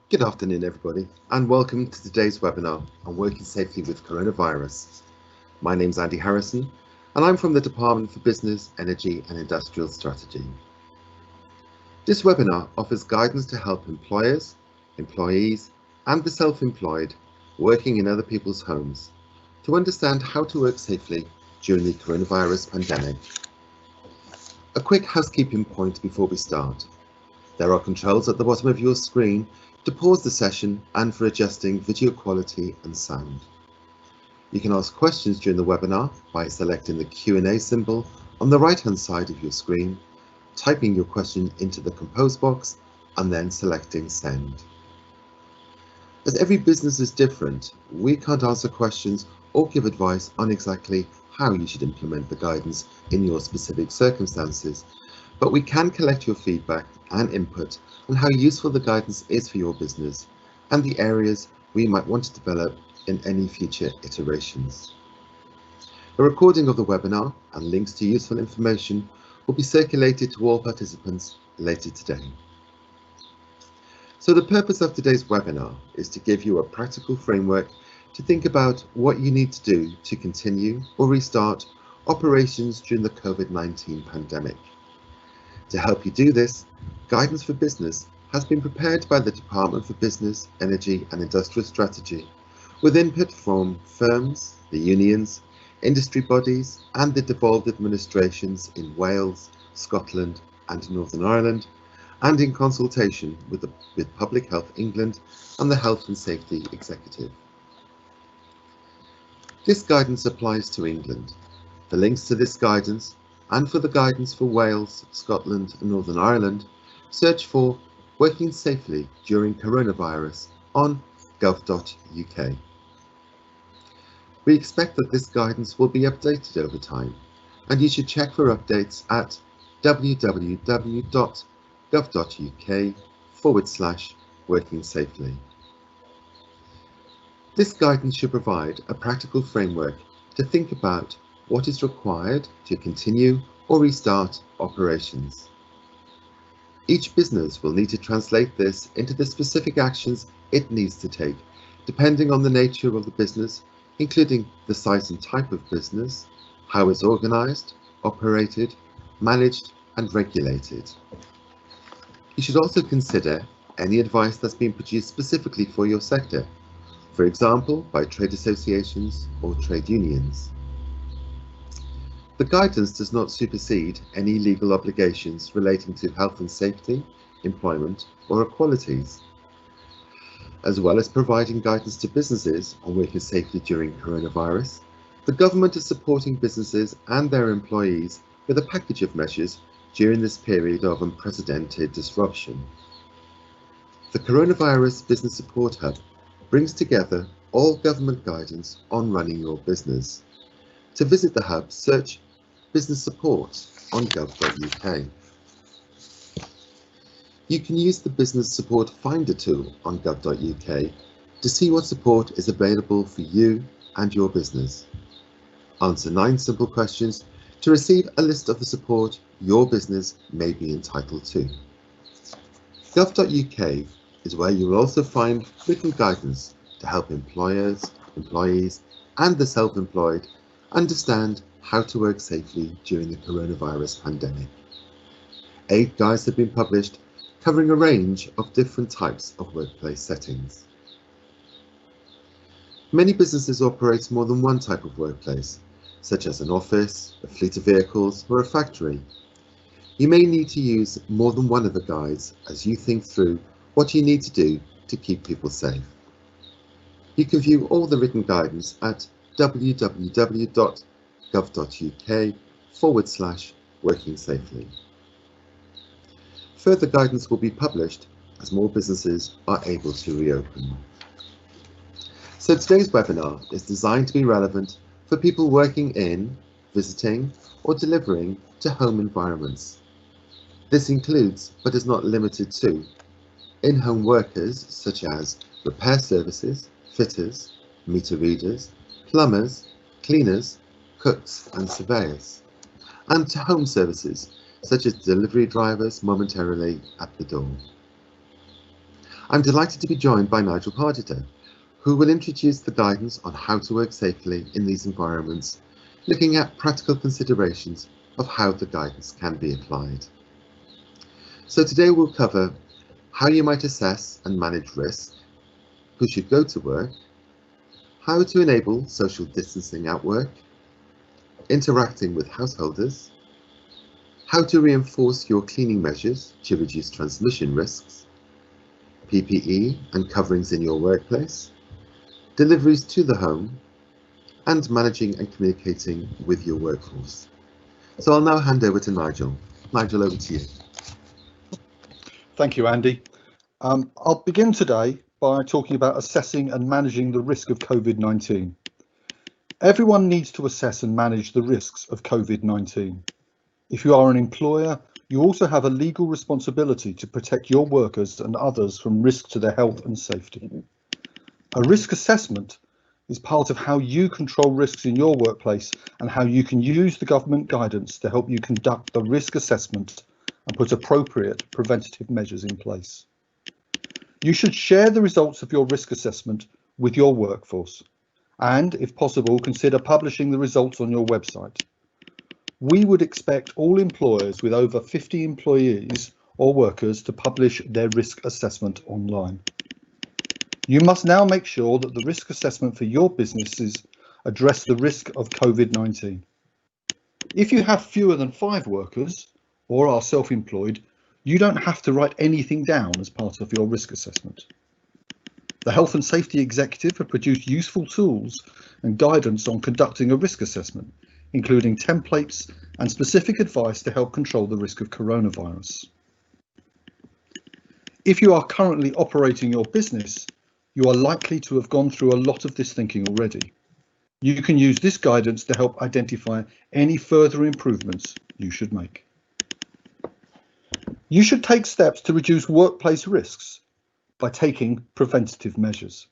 Good afternoon, everybody, and welcome to today's webinar on working safely with coronavirus. My name's Andy Harrison, and I'm from the Department for Business, Energy and Industrial Strategy. This webinar offers guidance to help employers, employees, and the self-employed working in other people's homes to understand how to work safely during the coronavirus pandemic. A quick housekeeping point before we start. There are controls at the bottom of your screen to pause the session and for adjusting video quality and sound. You can ask questions during the webinar by selecting the Q&A symbol on the right-hand side of your screen, typing your question into the compose box, and then selecting send. As every business is different, we can't answer questions or give advice on exactly how you should implement the guidance in your specific circumstances, but we can collect your feedback and input on how useful the guidance is for your business and the areas we might want to develop in any future iterations. A recording of the webinar and links to useful information will be circulated to all participants later today. So the purpose of today's webinar is to give you a practical framework to think about what you need to do to continue or restart operations during the COVID-19 pandemic. To help you do this, Guidance for Business has been prepared by the Department for Business, Energy and Industrial Strategy with input from firms, the unions, industry bodies and the devolved administrations in Wales, Scotland and Northern Ireland, and in consultation with Public Health England and the Health and Safety Executive. This guidance applies to England. The links to this guidance and for the guidance for Wales, Scotland and Northern Ireland, search for Working Safely During Coronavirus on gov.uk. We expect that this guidance will be updated over time, and you should check for updates at www.gov.uk/working safely. This guidance should provide a practical framework to think about what is required to continue or restart operations. Each business will need to translate this into the specific actions it needs to take, depending on the nature of the business, including the size and type of business, how it's organized, operated, managed, and regulated. You should also consider any advice that's been produced specifically for your sector, for example, by trade associations or trade unions. The guidance does not supersede any legal obligations relating to health and safety, employment, or equalities. As well as providing guidance to businesses on working safely during coronavirus, the government is supporting businesses and their employees with a package of measures during this period of unprecedented disruption. The Coronavirus Business Support Hub brings together all government guidance on running your business. To visit the hub, search Business Support on gov.uk. You can use the Business Support Finder tool on gov.uk to see what support is available for you and your business. Answer 9 simple questions to receive a list of the support your business may be entitled to. Gov.uk is where you will also find written guidance to help employers, employees, and the self-employed understand how to work safely during the coronavirus pandemic. 8 guides have been published covering a range of different types of workplace settings. Many businesses operate more than one type of workplace, such as an office, a fleet of vehicles, or a factory. You may need to use more than one of the guides as you think through what you need to do to keep people safe. You can view all the written guidance at www.gov.uk/working safely. Further guidance will be published as more businesses are able to reopen. So today's webinar is designed to be relevant for people working in, visiting, or delivering to home environments. This includes, but is not limited to, in-home workers such as repair services, fitters, meter readers, plumbers, cleaners, cooks and surveyors, and to home services such as delivery drivers momentarily at the door. I'm delighted to be joined by Nigel Parditer, who will introduce the guidance on how to work safely in these environments, looking at practical considerations of how the guidance can be applied. So today we'll cover how you might assess and manage risk, who should go to work, how to enable social distancing at work, interacting with householders, how to reinforce your cleaning measures to reduce transmission risks, PPE and coverings in your workplace, deliveries to the home, and managing and communicating with your workforce. So I'll now hand over to Nigel. Nigel, over to you. Thank you, Andy. I'll begin today by talking about assessing and managing the risk of COVID-19. Everyone needs to assess and manage the risks of COVID-19. If you are an employer, you also have a legal responsibility to protect your workers and others from risk to their health and safety. A risk assessment is part of how you control risks in your workplace and how you can use the government guidance to help you conduct the risk assessment and put appropriate preventative measures in place. You should share the results of your risk assessment with your workforce and, if possible, consider publishing the results on your website. We would expect all employers with over 50 employees or workers to publish their risk assessment online. You must now make sure that the risk assessment for your businesses address the risk of COVID-19. If you have fewer than 5 workers or are self-employed, you don't have to write anything down as part of your risk assessment. The Health and Safety Executive have produced useful tools and guidance on conducting a risk assessment, including templates and specific advice to help control the risk of coronavirus. If you are currently operating your business, you are likely to have gone through a lot of this thinking already. You can use this guidance to help identify any further improvements you should make. You should take steps to reduce workplace risks by taking preventative measures.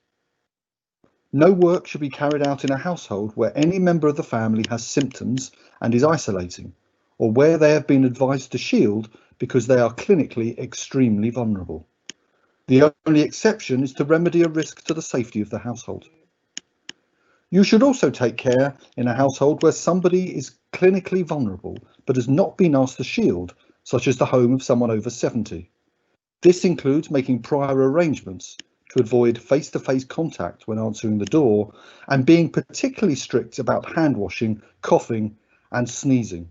No work should be carried out in a household where any member of the family has symptoms and is isolating, or where they have been advised to shield because they are clinically extremely vulnerable. The only exception is to remedy a risk to the safety of the household. You should also take care in a household where somebody is clinically vulnerable but has not been asked to shield, such as the home of someone over 70. This includes making prior arrangements to avoid face-to-face contact when answering the door and being particularly strict about hand washing, coughing and sneezing.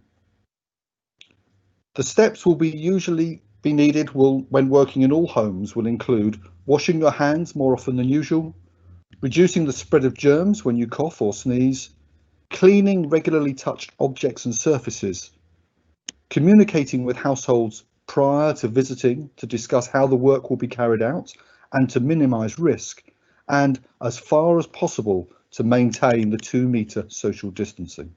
The steps will usually be needed when working in all homes will include washing your hands more often than usual, reducing the spread of germs when you cough or sneeze, cleaning regularly touched objects and surfaces, communicating with households prior to visiting to discuss how the work will be carried out and to minimise risk, and as far as possible to maintain the 2-metre social distancing.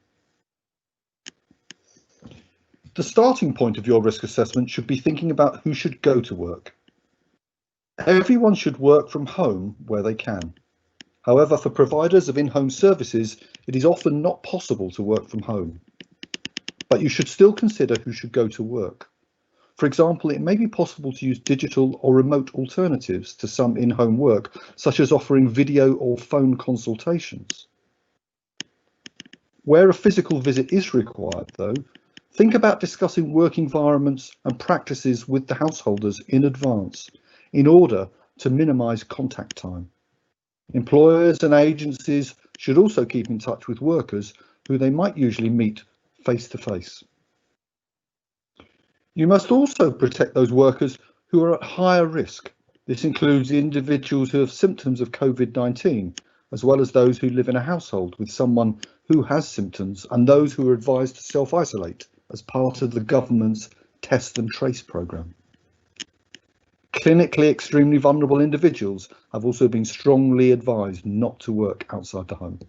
The starting point of your risk assessment should be thinking about who should go to work. Everyone should work from home where they can. However, for providers of in-home services, it is often not possible to work from home. But you should still consider who should go to work. For example, it may be possible to use digital or remote alternatives to some in-home work, such as offering video or phone consultations. Where a physical visit is required, though, think about discussing work environments and practices with the householders in advance in order to minimise contact time. Employers and agencies should also keep in touch with workers who they might usually meet face-to-face. You must also protect those workers who are at higher risk. This includes individuals who have symptoms of COVID-19, as well as those who live in a household with someone who has symptoms and those who are advised to self-isolate as part of the government's Test and Trace programme. Clinically extremely vulnerable individuals have also been strongly advised not to work outside the home.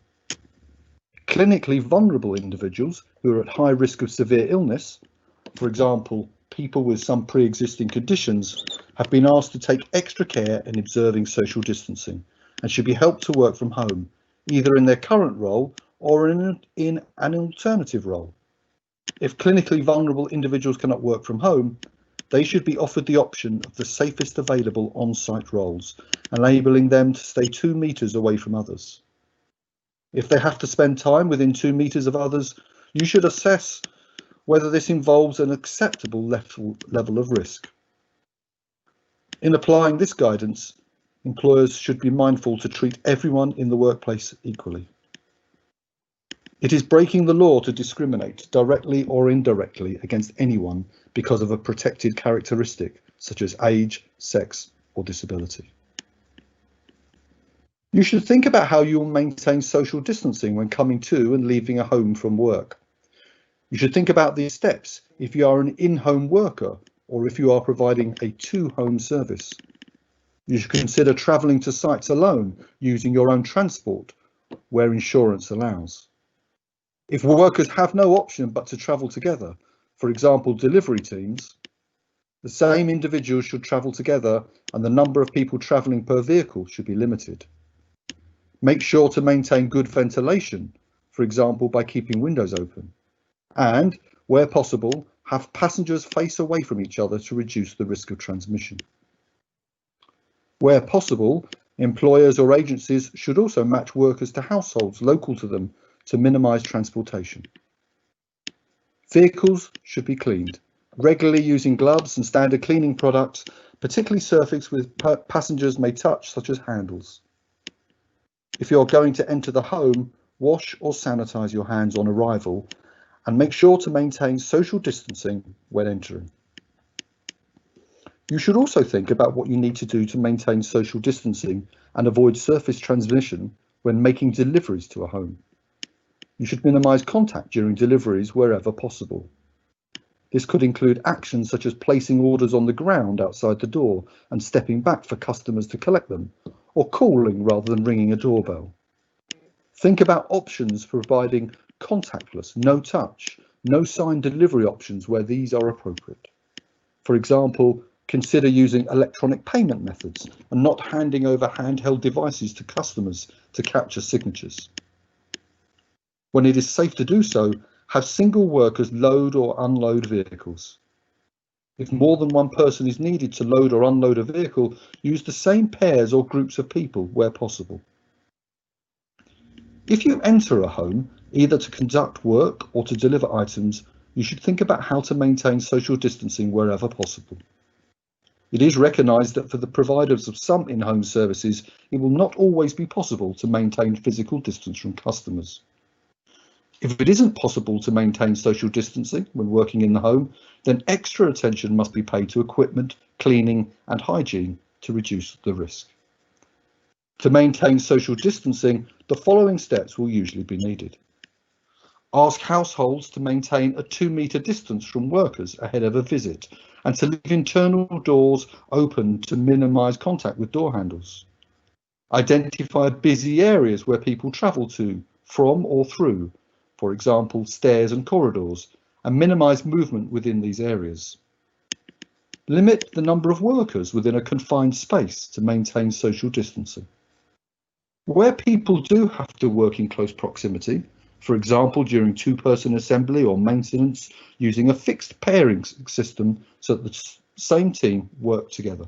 Clinically vulnerable individuals who are at high risk of severe illness, for example, people with some pre-existing conditions, have been asked to take extra care in observing social distancing and should be helped to work from home, either in their current role or in an alternative role. If clinically vulnerable individuals cannot work from home, they should be offered the option of the safest available on-site roles, enabling them to stay 2 meters away from others. If they have to spend time within 2 meters of others, you should assess whether this involves an acceptable level of risk. In applying this guidance, employers should be mindful to treat everyone in the workplace equally. It is breaking the law to discriminate directly or indirectly against anyone because of a protected characteristic such as age, sex, or disability. You should think about how you will maintain social distancing when coming to and leaving a home from work. You should think about these steps if you are an in-home worker or if you are providing a to-home service. You should consider travelling to sites alone using your own transport where insurance allows. If workers have no option but to travel together, for example delivery teams, the same individuals should travel together and the number of people travelling per vehicle should be limited. Make sure to maintain good ventilation, for example by keeping windows open, and, where possible, have passengers face away from each other to reduce the risk of transmission. Where possible, employers or agencies should also match workers to households local to them to minimise transportation. Vehicles should be cleaned, regularly using gloves and standard cleaning products, particularly surfaces with passengers may touch, such as handles. If you're going to enter the home, wash or sanitise your hands on arrival and make sure to maintain social distancing when entering. You should also think about what you need to do to maintain social distancing and avoid surface transmission when making deliveries to a home. You should minimise contact during deliveries wherever possible. This could include actions such as placing orders on the ground outside the door and stepping back for customers to collect them, or calling rather than ringing a doorbell. Think about options for providing contactless, no touch, no sign delivery options where these are appropriate. For example, consider using electronic payment methods and not handing over handheld devices to customers to capture signatures. When it is safe to do so, have single workers load or unload vehicles. If more than one person is needed to load or unload a vehicle, use the same pairs or groups of people where possible. If you enter a home, either to conduct work or to deliver items, you should think about how to maintain social distancing wherever possible. It is recognised that for the providers of some in-home services, it will not always be possible to maintain physical distance from customers. If it isn't possible to maintain social distancing when working in the home, then extra attention must be paid to equipment, cleaning and hygiene to reduce the risk. To maintain social distancing, the following steps will usually be needed. Ask households to maintain a 2-metre distance from workers ahead of a visit and to leave internal doors open to minimise contact with door handles. Identify busy areas where people travel to, from or through, for example, stairs and corridors, and minimise movement within these areas. Limit the number of workers within a confined space to maintain social distancing. Where people do have to work in close proximity, for example during 2-person assembly or maintenance, using a fixed pairing system so that the same team work together.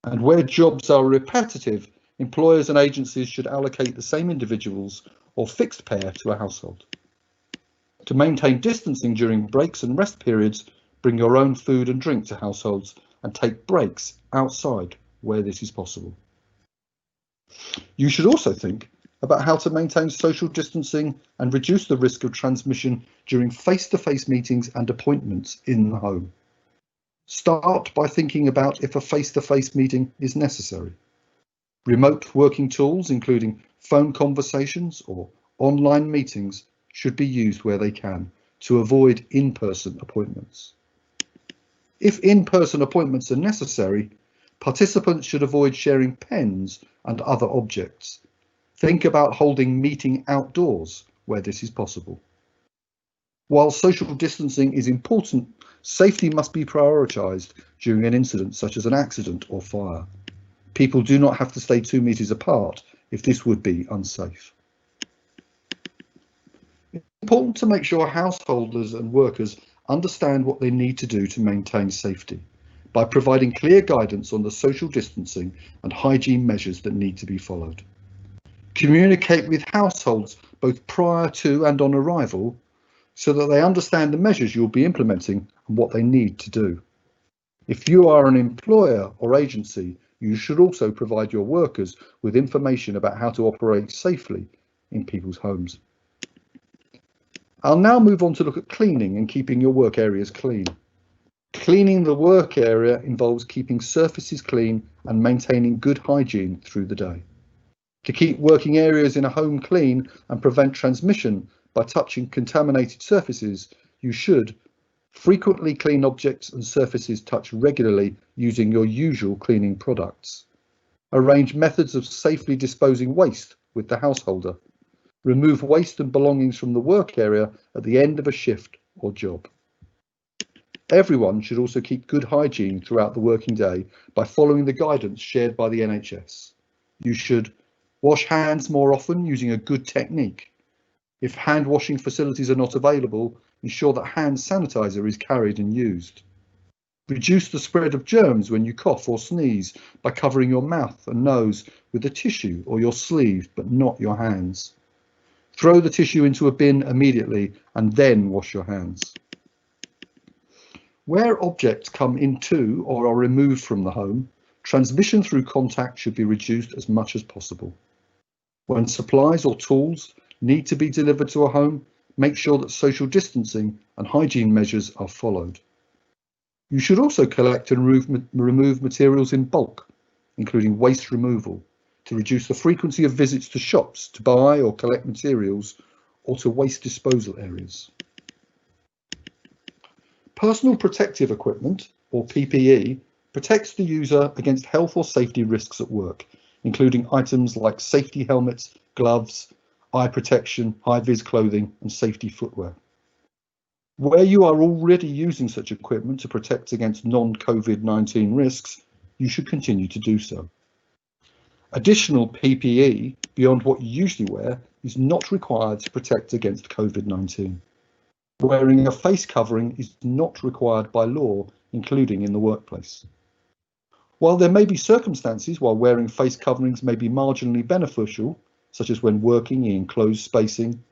And where jobs are repetitive, employers and agencies should allocate the same individuals or fixed pair to a household. To maintain distancing during breaks and rest periods, bring your own food and drink to households and take breaks outside where this is possible. You should also think about how to maintain social distancing and reduce the risk of transmission during face-to-face meetings and appointments in the home. Start by thinking about if a face-to-face meeting is necessary. Remote working tools, including phone conversations or online meetings, should be used where they can to avoid in-person appointments. If in-person appointments are necessary, participants should avoid sharing pens and other objects. Think about holding meeting outdoors where this is possible. While social distancing is important, safety must be prioritised during an incident such as an accident or fire. People do not have to stay 2 meters apart if this would be unsafe. It's important to make sure householders and workers understand what they need to do to maintain safety by providing clear guidance on the social distancing and hygiene measures that need to be followed. Communicate with households both prior to and on arrival so that they understand the measures you'll be implementing and what they need to do. If you are an employer or agency, you should also provide your workers with information about how to operate safely in people's homes. I'll now move on to look at cleaning and keeping your work areas clean. Cleaning the work area involves keeping surfaces clean and maintaining good hygiene through the day. To keep working areas in a home clean and prevent transmission by touching contaminated surfaces, you should frequently clean objects and surfaces touched regularly using your usual cleaning products. Arrange methods of safely disposing waste with the householder. Remove waste and belongings from the work area at the end of a shift or job. Everyone should also keep good hygiene throughout the working day by following the guidance shared by the NHS. You should wash hands more often using a good technique. If hand washing facilities are not available, ensure that hand sanitizer is carried and used. Reduce the spread of germs when you cough or sneeze by covering your mouth and nose with a tissue or your sleeve, but not your hands. Throw the tissue into a bin immediately and then wash your hands. Where objects come into or are removed from the home, transmission through contact should be reduced as much as possible. When supplies or tools need to be delivered to a home, make sure that social distancing and hygiene measures are followed. You should also collect and remove materials in bulk, including waste removal, to reduce the frequency of visits to shops to buy or collect materials or to waste disposal areas. Personal protective equipment, or PPE, protects the user against health or safety risks at work, including items like safety helmets, gloves, eye protection, high-vis clothing, and safety footwear. Where you are already using such equipment to protect against non-COVID-19 risks, you should continue to do so. Additional PPE beyond what you usually wear is not required to protect against COVID-19. Wearing a face covering is not required by law, including in the workplace. While there may be circumstances where wearing face coverings may be marginally beneficial, such as when working in enclosed spacing,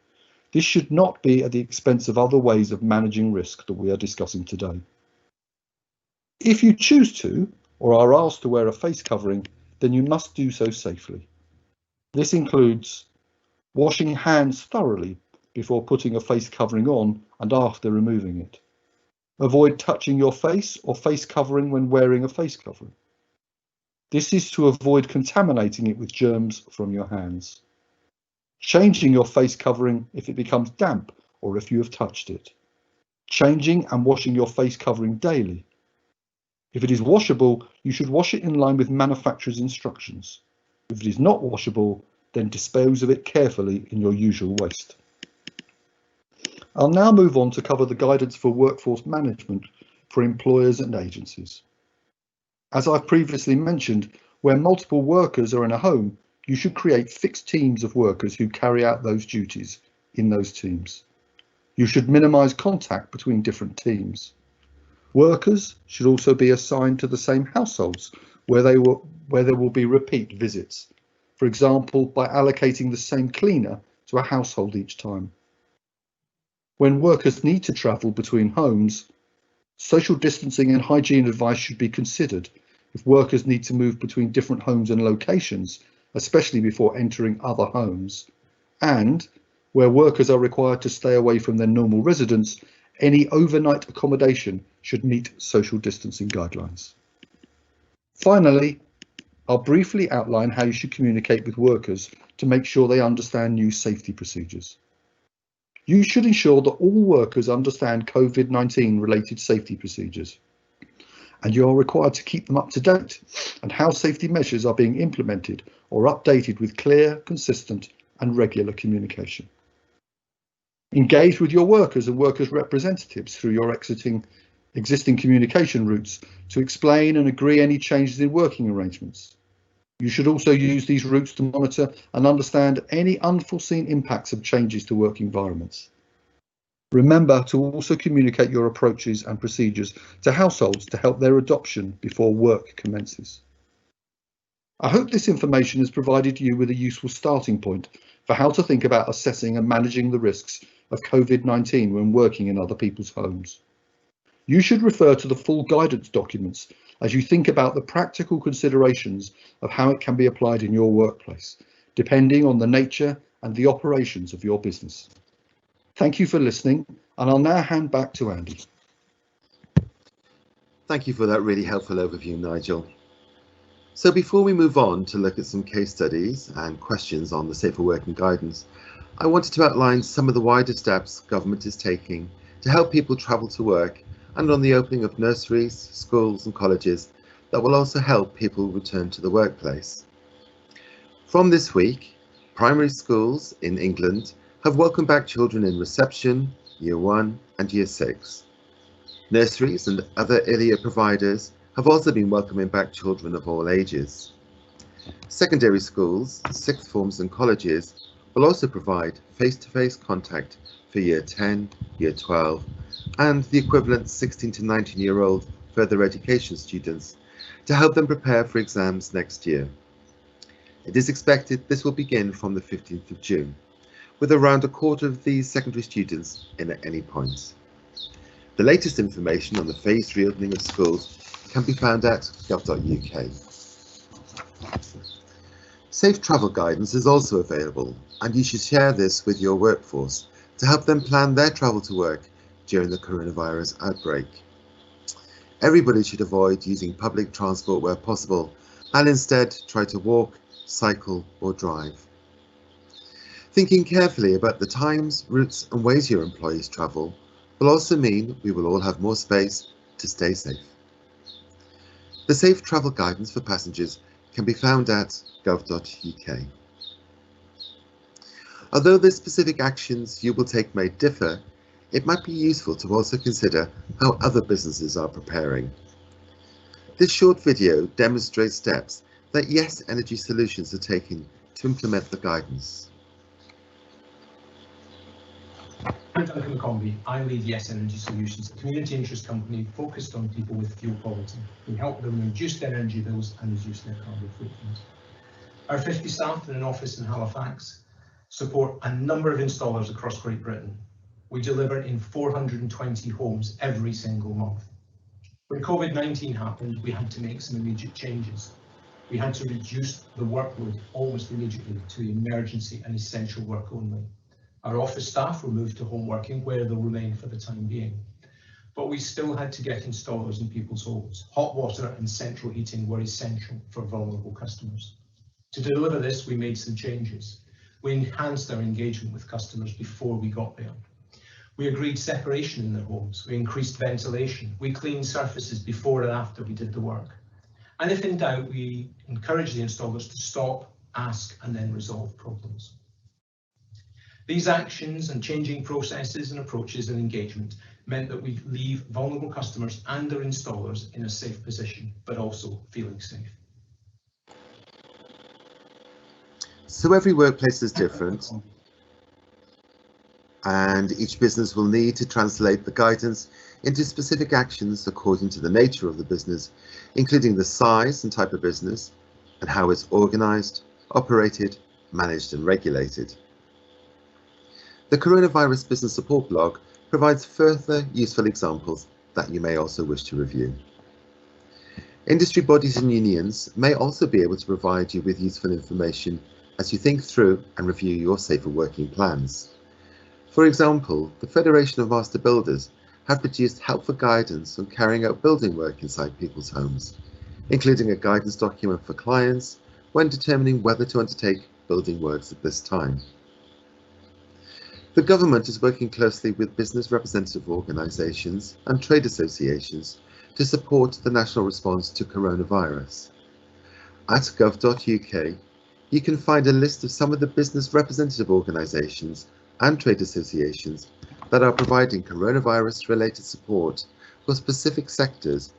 this should not be at the expense of other ways of managing risk that we are discussing today. If you choose to, or are asked to wear a face covering, then you must do so safely. This includes washing hands thoroughly before putting a face covering on and after removing it. Avoid touching your face or face covering when wearing a face covering. This is to avoid contaminating it with germs from your hands. Changing your face covering if it becomes damp or if you have touched it. Changing and washing your face covering daily. If it is washable, you should wash it in line with manufacturer's instructions. If it is not washable, then dispose of it carefully in your usual waste. I'll now move on to cover the guidance for workforce management for employers and agencies. As I've previously mentioned, where multiple workers are in a home, you should create fixed teams of workers who carry out those duties in those teams. You should minimize contact between different teams. Workers should also be assigned to the same households where there will be repeat visits, for example, by allocating the same cleaner to a household each time. When workers need to travel between homes, social distancing and hygiene advice should be considered if workers need to move between different homes and locations, especially before entering other homes, and where workers are required to stay away from their normal residence, any overnight accommodation should meet social distancing guidelines. Finally, I'll briefly outline how you should communicate with workers to make sure they understand new safety procedures. You should ensure that all workers understand COVID-19 related safety procedures, and you are required to keep them up to date and how safety measures are being implemented or updated with clear, consistent and regular communication. Engage with your workers and workers' representatives through your existing communication routes to explain and agree any changes in working arrangements. You should also use these routes to monitor and understand any unforeseen impacts of changes to work environments. Remember to also communicate your approaches and procedures to households to help their adoption before work commences. I hope this information has provided you with a useful starting point for how to think about assessing and managing the risks of COVID-19 when working in other people's homes. You should refer to the full guidance documents as you think about the practical considerations of how it can be applied in your workplace, depending on the nature and the operations of your business. Thank you for listening, and I'll now hand back to Andy. Thank you for that really helpful overview, Nigel. So before we move on to look at some case studies and questions on the Safer Working Guidance, I wanted to outline some of the wider steps government is taking to help people travel to work and on the opening of nurseries, schools and colleges that will also help people return to the workplace. From this week, primary schools in England have welcomed back children in reception, Year 1 and Year 6. Nurseries and other earlier providers have also been welcoming back children of all ages. Secondary schools, sixth forms and colleges will also provide face-to-face contact for Year 10, Year 12 and the equivalent 16 to 19-year-old further education students to help them prepare for exams next year. It is expected this will begin from the 15th of June, with around a quarter of these secondary students in at any point. The latest information on the phased reopening of schools can be found at gov.uk. Safe travel guidance is also available, and you should share this with your workforce to help them plan their travel to work during the coronavirus outbreak. Everybody should avoid using public transport where possible and instead try to walk, cycle or drive. Thinking carefully about the times, routes and ways your employees travel will also mean we will all have more space to stay safe. The Safe Travel Guidance for passengers can be found at gov.uk. Although the specific actions you will take may differ, it might be useful to also consider how other businesses are preparing. This short video demonstrates steps that Yes Energy Solutions are taking to implement the guidance. I'm Duncan McCombie. I lead Yes Energy Solutions, a community interest company focused on people with fuel poverty. We help them reduce their energy bills and reduce their carbon footprint. Our 50 staff in an office in Halifax support a number of installers across Great Britain. We deliver in 420 homes every single month. When COVID-19 happened, we had to make some immediate changes. We had to reduce the workload almost immediately to emergency and essential work only. Our office staff were moved to home working, where they'll remain for the time being. But we still had to get installers in people's homes. Hot water and central heating were essential for vulnerable customers. To deliver this, we made some changes. We enhanced our engagement with customers before we got there. We agreed separation in their homes. We increased ventilation. We cleaned surfaces before and after we did the work. And if in doubt, we encouraged the installers to stop, ask, and then resolve problems. These actions and changing processes and approaches and engagement meant that we leave vulnerable customers and their installers in a safe position, but also feeling safe. So every workplace is different, and each business will need to translate the guidance into specific actions according to the nature of the business, including the size and type of business, and how it's organised, operated, managed and regulated. The Coronavirus Business Support blog provides further useful examples that you may also wish to review. Industry bodies and unions may also be able to provide you with useful information as you think through and review your safer working plans. For example, the Federation of Master Builders have produced helpful guidance on carrying out building work inside people's homes, including a guidance document for clients when determining whether to undertake building works at this time. The government is working closely with business representative organisations and trade associations to support the national response to coronavirus. At gov.uk, you can find a list of some of the business representative organisations and trade associations that are providing coronavirus-related support for specific sectors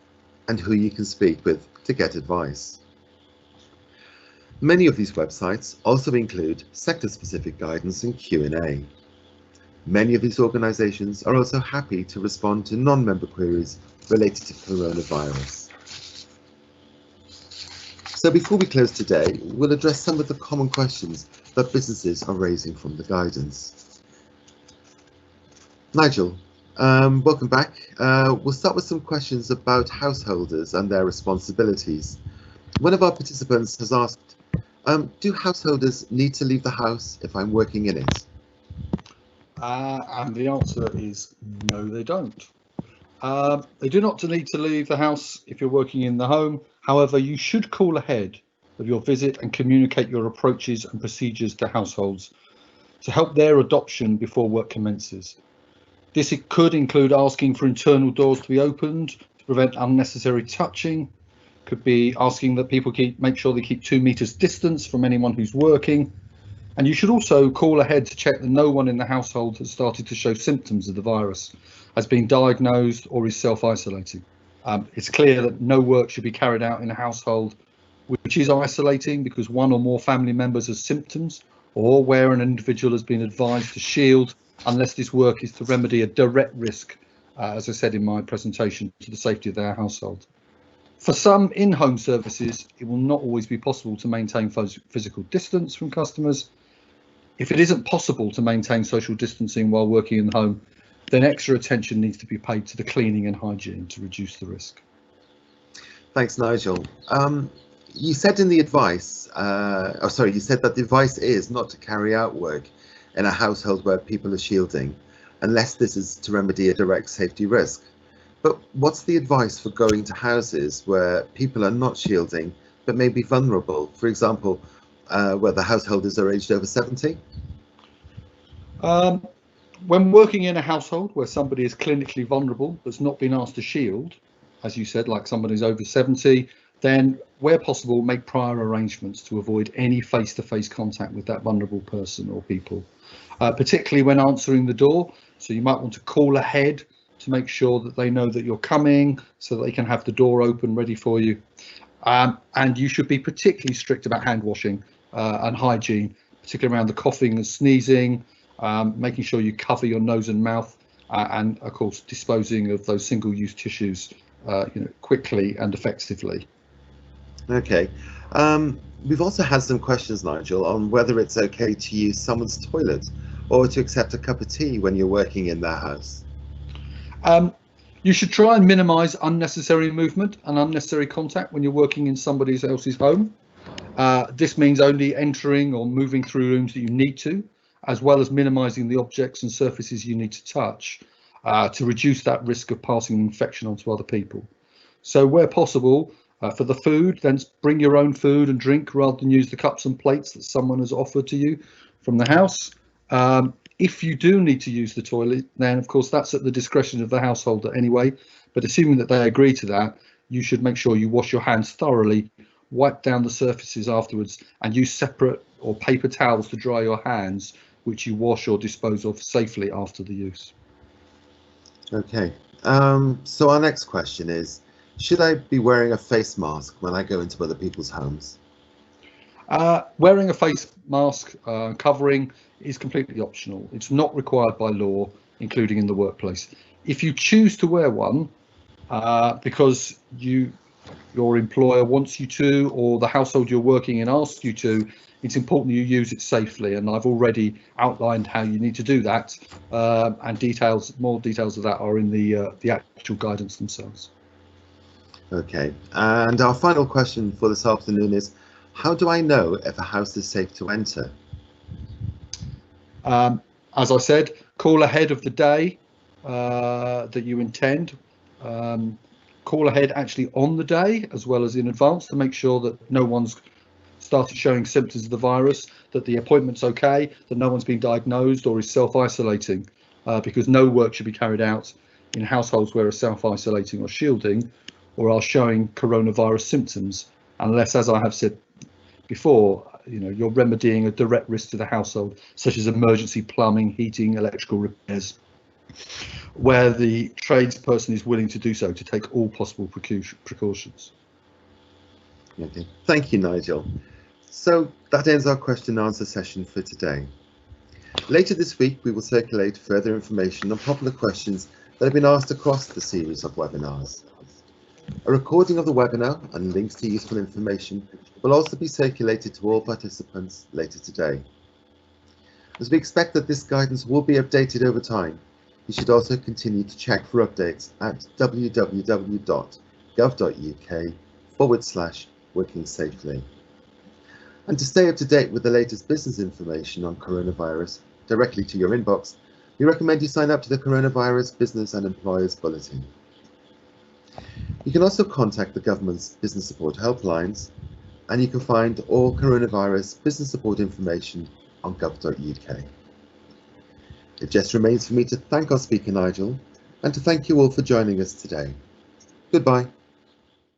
and who you can speak with to get advice. Many of these websites also include sector-specific guidance and Q&A. Many of these organisations are also happy to respond to non-member queries related to coronavirus. So before we close today, we'll address some of the common questions that businesses are raising from the guidance. Nigel, welcome back. We'll start with some questions about householders and their responsibilities. One of our participants has asked, do householders need to leave the house if I'm working in it? And the answer is no, they don't. They do not need to leave the house if you're working in the home. However, you should call ahead of your visit and communicate your approaches and procedures to households to help their adoption before work commences. This could include asking for internal doors to be opened to prevent unnecessary touching. Could be asking that people make sure they keep 2 meters distance from anyone who's working. And you should also call ahead to check that no one in the household has started to show symptoms of the virus, has been diagnosed or is self-isolating. It's clear that no work should be carried out in a household which is isolating because one or more family members has symptoms, or where an individual has been advised to shield unless this work is to remedy a direct risk, as I said in my presentation, to the safety of their household. For some in-home services, it will not always be possible to maintain physical distance from customers. If it isn't possible to maintain social distancing while working in the home, then extra attention needs to be paid to the cleaning and hygiene to reduce the risk. Thanks, Nigel. You said in the advice, you said that the advice is not to carry out work in a household where people are shielding, unless this is to remedy a direct safety risk. But what's the advice for going to houses where people are not shielding, but may be vulnerable? For example, where the householders are aged over 70? When working in a household where somebody is clinically vulnerable that's not been asked to shield, as you said, like somebody's over 70, then where possible, make prior arrangements to avoid any face-to-face contact with that vulnerable person or people, particularly when answering the door. So you might want to call ahead to make sure that they know that you're coming so that they can have the door open ready for you. And you should be particularly strict about hand washing and hygiene, particularly around the coughing and sneezing, making sure you cover your nose and mouth, and of course disposing of those single-use tissues quickly and effectively. Okay. We've also had some questions, Nigel, on whether it's okay to use someone's toilet or to accept a cup of tea when you're working in their house. You should try and minimise unnecessary movement and unnecessary contact when you're working in somebody else's home. This means only entering or moving through rooms that you need to, as well as minimising the objects and surfaces you need to touch to reduce that risk of passing infection onto other people. So where possible, for the food, then bring your own food and drink rather than use the cups and plates that someone has offered to you from the house. If you do need to use the toilet, then of course that's at the discretion of the householder anyway, but assuming that they agree to that, you should make sure you wash your hands thoroughly, wipe down the surfaces afterwards, and use separate or paper towels to dry your hands, which you wash or dispose of safely after the use. Okay, so our next question is, should I be wearing a face mask when I go into other people's homes? Wearing a face mask covering is completely optional. It's not required by law, including in the workplace. If you choose to wear one because your employer wants you to, or the household you're working in asks you to, it's important you use it safely. And I've already outlined how you need to do that, and more details of that are in the actual guidance themselves. Okay, and our final question for this afternoon is, how do I know if a house is safe to enter? As I said, call ahead of the day that you intend. Call ahead actually on the day as well as in advance to make sure that no one's started showing symptoms of the virus, that the appointment's okay, that no one's been diagnosed or is self-isolating, because no work should be carried out in households where are self-isolating or shielding or are showing coronavirus symptoms, unless, as I have said before, you're remedying a direct risk to the household, such as emergency plumbing, heating, electrical repairs, where the tradesperson is willing to do so to take all possible precautions. Okay, thank you, Nigel. So that ends our question and answer session for today. Later this week, we will circulate further information on popular questions that have been asked across the series of webinars. A recording of the webinar and links to useful information will also be circulated to all participants later today. As we expect that this guidance will be updated over time, you should also continue to check for updates at www.gov.uk/working-safely. And to stay up to date with the latest business information on coronavirus directly to your inbox, we recommend you sign up to the Coronavirus Business and Employers Bulletin. You can also contact the government's business support helplines, and you can find all coronavirus business support information on gov.uk. It just remains for me to thank our speaker Nigel and to thank you all for joining us today. Goodbye.